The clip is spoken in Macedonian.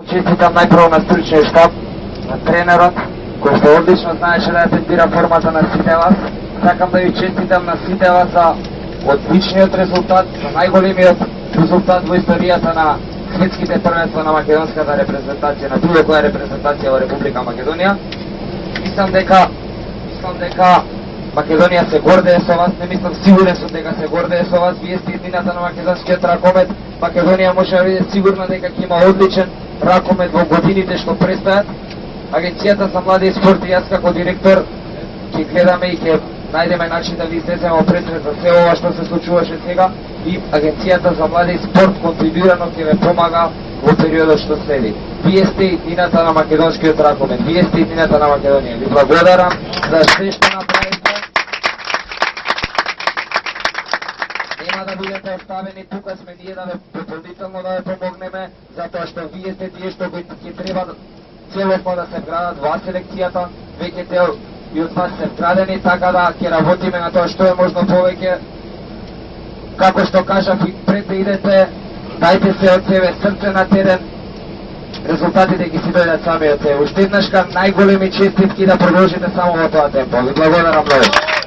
Честитам најпрво на стручниот штаб, на тренерот, кој што одлично знаеше да ја третира формата на сите вас. Сакам да ви честитам на сите вас за одличниот резултат, за најголемиот резултат во историјата на светските првенства на македонската репрезентација, на било која репрезентација во Република Македонија. Мислам дека Македонија се гордее со вас, не мислам, сигурен сум дека се гордее со вас. Вие сте иднината на македонскиот ракомет. Македонија може да биде сигурна дека ќе има одличен ракомет во годините што престојат. Агенцијата за млади и спорт и јас како директор ќе гледаме и ќе најдеме начин да ви излеземе во пресвет за се ова што се случуваше сега, и Агенцијата за млади и спорт континуирано ќе ве помага во периодот што следи. Вие сте иднината на македонскиот ракомет, вие сте иднината на Македонија. Ви благодарам за се што направите. Нема да бидете оставени, тука сме ние да ве дополнително да ве помогнеме, затоа што вие сте тие што ќе треба целосно да се вградат во селекцијата, веќе дел и од вас се вградени, така да ќе работиме на тоа што е можно повеќе. Како што кажав и пред да идете, дајте се од себе срце на терен, резултатите ќе си дојдат сами од себе. Уште еднашка најголеми честитки да продолжите само во тоа темпо. Ви благодарам многу.